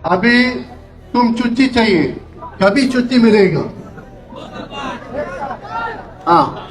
अभी तुम छुट्टी चाहिए, कभी छुट्टी मिलेगा? हाँ,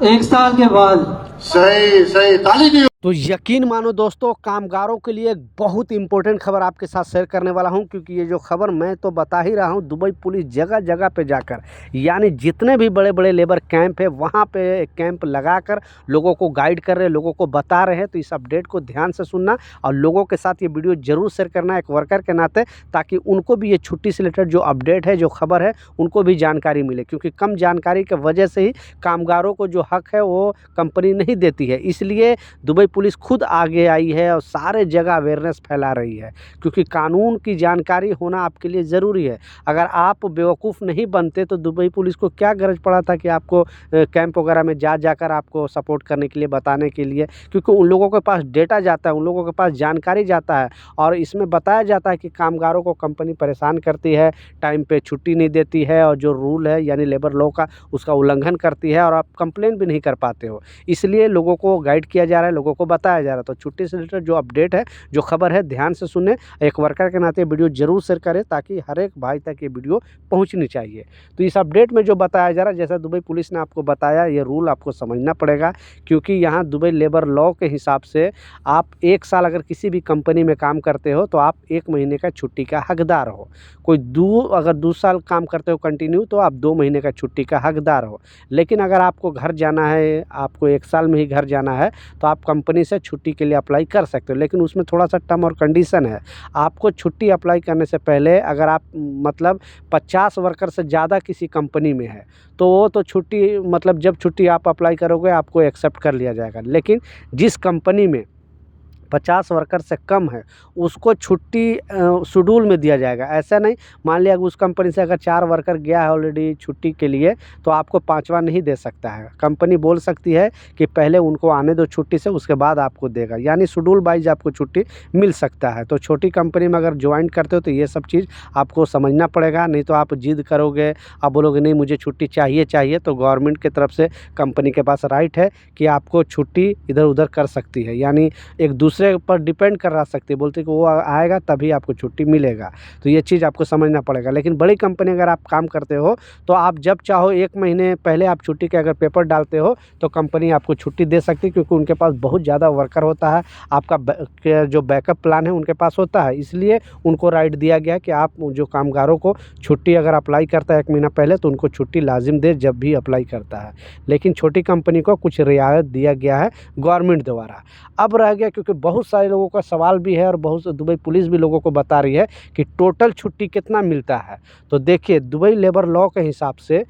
1 साल के बाद। सही सही, ताली दियो। तो यकीन मानो दोस्तों, कामगारों के लिए एक बहुत इंपॉर्टेंट खबर आपके साथ शेयर करने वाला हूं, क्योंकि ये जो खबर मैं तो बता ही रहा हूं, दुबई पुलिस जगह जगह पे जाकर, यानी जितने भी बड़े बड़े लेबर कैंप है वहां पे कैंप लगाकर लोगों को गाइड कर रहे हैं, लोगों को बता रहे हैं। तो इस अपडेट को ध्यान से सुनना और लोगों के साथ ये वीडियो जरूर शेयर करना एक वर्कर के नाते, ताकि उनको भी ये छुट्टी से रिलेटेड जो अपडेट है, जो खबर है, उनको भी जानकारी मिले। क्योंकि कम जानकारी की वजह से ही कामगारों को जो हक है वो कंपनी नहीं देती है। इसलिए दुबई पुलिस खुद आगे आई है और सारे जगह अवेयरनेस फैला रही है, क्योंकि कानून की जानकारी होना आपके लिए ज़रूरी है। अगर आप बेवकूफ़ नहीं बनते तो दुबई पुलिस को क्या गरज पड़ा था कि आपको कैंप वगैरह में जाकर आपको सपोर्ट करने के लिए, बताने के लिए, क्योंकि उन लोगों के पास डेटा जाता है, उन लोगों के पास जानकारी जाता है और इसमें बताया जाता है कि कामगारों को कंपनी परेशान करती है, टाइम पे छुट्टी नहीं देती है और जो रूल है यानी लेबर लॉ का उसका उल्लंघन करती है और आप कंप्लेन भी नहीं कर पाते हो। इसलिए लोगों को गाइड किया जा रहा है, लोगों को बताया जा रहा है। तो छुट्टी से रिलेटेड जो अपडेट है, जो खबर है, ध्यान से सुने। एक वर्कर के नाते वीडियो जरूर शेयर करें ताकि हर एक भाई तक ये वीडियो पहुंचनी चाहिए। तो इस अपडेट में जो बताया जा रहा है, जैसा दुबई पुलिस ने आपको बताया, ये रूल आपको समझना पड़ेगा, क्योंकि यहाँ दुबई लेबर लॉ के हिसाब से आप 1 साल अगर किसी भी कंपनी में काम करते हो तो आप 1 महीने का छुट्टी का हकदार हो। अगर 2 साल काम करते हो कंटिन्यू तो आप 2 महीने का छुट्टी का हकदार हो। लेकिन अगर आपको घर जाना है, आपको 1 साल में ही घर जाना है, तो आप कंपनी से छुट्टी के लिए अप्लाई कर सकते हो। लेकिन उसमें थोड़ा सा टर्म और कंडीशन है। आपको छुट्टी अप्लाई करने से पहले अगर आप मतलब 50 वर्कर से ज़्यादा किसी कंपनी में है तो वो तो छुट्टी मतलब जब छुट्टी आप अप्लाई करोगे आपको एक्सेप्ट कर लिया जाएगा। लेकिन जिस कंपनी में 50 वर्कर से कम है उसको छुट्टी शेड्यूल में दिया जाएगा। ऐसा नहीं, मान लिया उस कंपनी से अगर 4 वर्कर गया है ऑलरेडी छुट्टी के लिए तो आपको 5वां नहीं दे सकता है। कंपनी बोल सकती है कि पहले उनको आने दो छुट्टी से, उसके बाद आपको देगा, यानी शेड्यूल वाइज आपको छुट्टी मिल सकता है। तो छोटी कंपनी में अगर ज्वाइन करते हो तो ये सब चीज़ आपको समझना पड़ेगा, नहीं तो आप जिद करोगे, आप बोलोगे नहीं मुझे छुट्टी चाहिए, तो गवर्नमेंट की तरफ से कंपनी के पास राइट है कि आपको छुट्टी इधर उधर कर सकती है, यानी एक दूसरे पर डिपेंड कर सकती है, बोलते कि वो आएगा तभी आपको छुट्टी मिलेगा। तो ये चीज़ आपको समझना पड़ेगा। लेकिन बड़ी कंपनी अगर आप काम करते हो तो आप जब चाहो 1 महीने पहले आप छुट्टी के अगर पेपर डालते हो तो कंपनी आपको छुट्टी दे सकती है, क्योंकि उनके पास बहुत ज़्यादा वर्कर होता है, आपका जो बैकअप प्लान है उनके पास होता है। इसलिए उनको राइट दिया गया कि आप जो कामगारों को छुट्टी अगर अप्लाई करता है 1 महीना पहले तो उनको छुट्टी लाजिम दे जब भी अप्लाई करता है। लेकिन छोटी कंपनी को कुछ रियायत दिया गया है गवर्नमेंट द्वारा। अब रह गया, क्योंकि बहुत सारे लोगों का सवाल भी है और बहुत से दुबई पुलिस भी लोगों को बता रही है कि टोटल छुट्टी कितना मिलता है। तो देखिए, दुबई लेबर लॉ के हिसाब से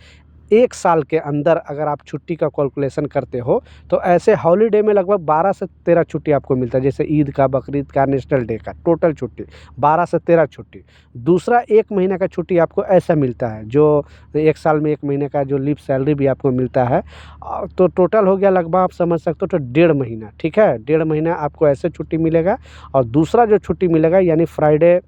1 साल के अंदर अगर आप छुट्टी का कैलकुलेशन करते हो तो ऐसे हॉलीडे में लगभग 12 से 13 छुट्टी आपको मिलता है, जैसे ईद का, बकरीद का, नेशनल डे का, टोटल छुट्टी 12 से 13 छुट्टी। दूसरा 1 महीने का छुट्टी आपको ऐसा मिलता है, जो 1 साल में 1 महीने का जो लीव सैलरी भी आपको मिलता है। तो टोटल हो गया लगभग, आप समझ सकते हो, तो 1.5 महीना, ठीक है, 1.5 महीना आपको ऐसे छुट्टी मिलेगा। और दूसरा जो छुट्टी मिलेगा यानी फ्राइडे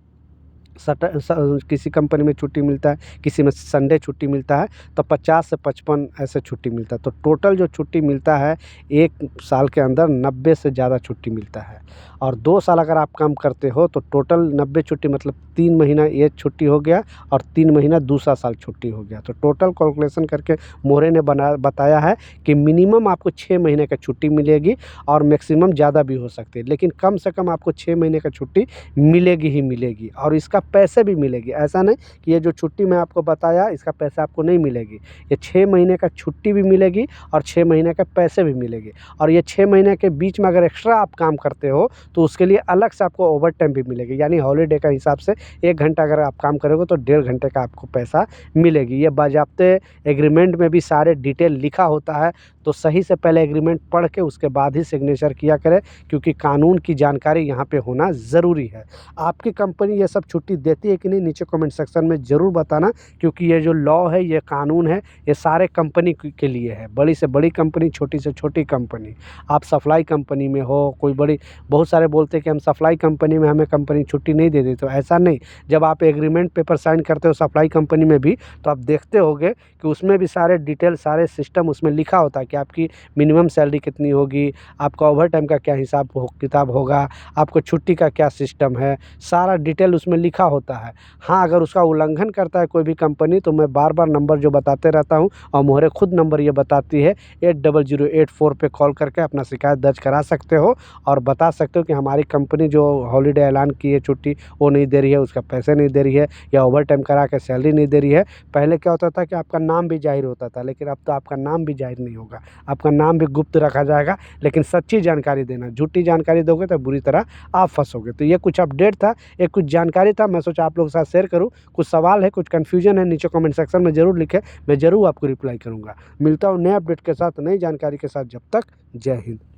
किसी कंपनी में छुट्टी मिलता है, किसी में संडे छुट्टी मिलता है, तो 50 से 55 ऐसे छुट्टी मिलता है। तो टोटल जो छुट्टी मिलता है 1 साल के अंदर 90 से ज़्यादा छुट्टी मिलता है। और 2 साल अगर आप काम करते हो तो टोटल 90 छुट्टी मतलब 3 महीना ये छुट्टी हो गया और 3 महीना दूसरा साल छुट्टी हो गया। तो टोटल कैलकुलेशन करके मोरे ने बताया है कि मिनिमम आपको 6 महीने का छुट्टी मिलेगी और मैक्सिमम ज़्यादा भी हो सकती है, लेकिन कम से कम आपको 6 महीने का छुट्टी मिलेगी ही मिलेगी। और इसका पैसे भी मिलेगी, ऐसा नहीं कि ये जो छुट्टी मैं आपको बताया इसका पैसा आपको नहीं मिलेगी। ये 6 महीने का छुट्टी भी मिलेगी और 6 महीने का पैसे भी मिलेगी। और ये 6 महीने के बीच में अगर एक्स्ट्रा आप काम करते हो तो उसके लिए अलग से आपको ओवर टाइम भी मिलेगी, यानी हॉलीडे का हिसाब से 1 घंटा अगर आप काम करोगे तो 1.5 घंटे का आपको पैसा मिलेगी। ये बाज़ाब्ते एग्रीमेंट में भी सारे डिटेल लिखा होता है, तो सही से पहले एग्रीमेंट पढ़ के उसके बाद ही सिग्नेचर किया करें, क्योंकि कानून की जानकारी यहाँ पे होना ज़रूरी है। आपकी कंपनी ये सब छुट्टी देती है कि नहीं, नीचे कमेंट सेक्शन में ज़रूर बताना, क्योंकि ये जो लॉ है, ये कानून है, ये सारे कंपनी के लिए है, बड़ी से बड़ी कंपनी, छोटी से छोटी कंपनी। आप सप्लाई कंपनी में हो, कोई बड़ी, बहुत सारे बोलते हैं कि हम सप्लाई कंपनी में, हमें कंपनी छुट्टी नहीं देती, तो ऐसा नहीं। जब आप एग्रीमेंट पेपर साइन करते हो सप्लाई कंपनी में भी, तो आप देखते होंगे कि उसमें भी सारे डिटेल, सारे सिस्टम उसमें लिखा होता है कि आपकी मिनिमम सैलरी कितनी होगी, आपका ओवर टाइम का क्या हिसाब किताब होगा, आपको छुट्टी का क्या सिस्टम है, सारा डिटेल उसमें लिखा होता है। हाँ, अगर उसका उल्लंघन करता है कोई भी कंपनी, तो मैं बार बार नंबर जो बताते रहता हूँ, और मोहरे खुद नंबर ये बताती है, 80084 पे कॉल करके अपना शिकायत दर्ज करा सकते हो और बता सकते हो कि हमारी कंपनी जो हॉलीडे ऐलान की है, छुट्टी वो नहीं दे रही है, उसका पैसे नहीं दे रही है, या ओवर टाइम करा के सैलरी नहीं दे रही है। पहले क्या होता था कि आपका नाम भी जाहिर होता था, लेकिन अब तो आपका नाम भी जाहिर नहीं होगा, आपका नाम भी गुप्त रखा जाएगा। लेकिन सच्ची जानकारी देना, झूठी जानकारी दोगे तो बुरी तरह आप फंसोगे। तो ये कुछ अपडेट था, ये कुछ जानकारी था, मैं सोचा आप लोगों के साथ शेयर करूँ। कुछ सवाल है, कुछ कन्फ्यूजन है, नीचे कमेंट सेक्शन में ज़रूर लिखें, मैं ज़रूर आपको रिप्लाई करूँगा। मिलता हूँ नए अपडेट के साथ, नई जानकारी के साथ। जब तक जय हिंद।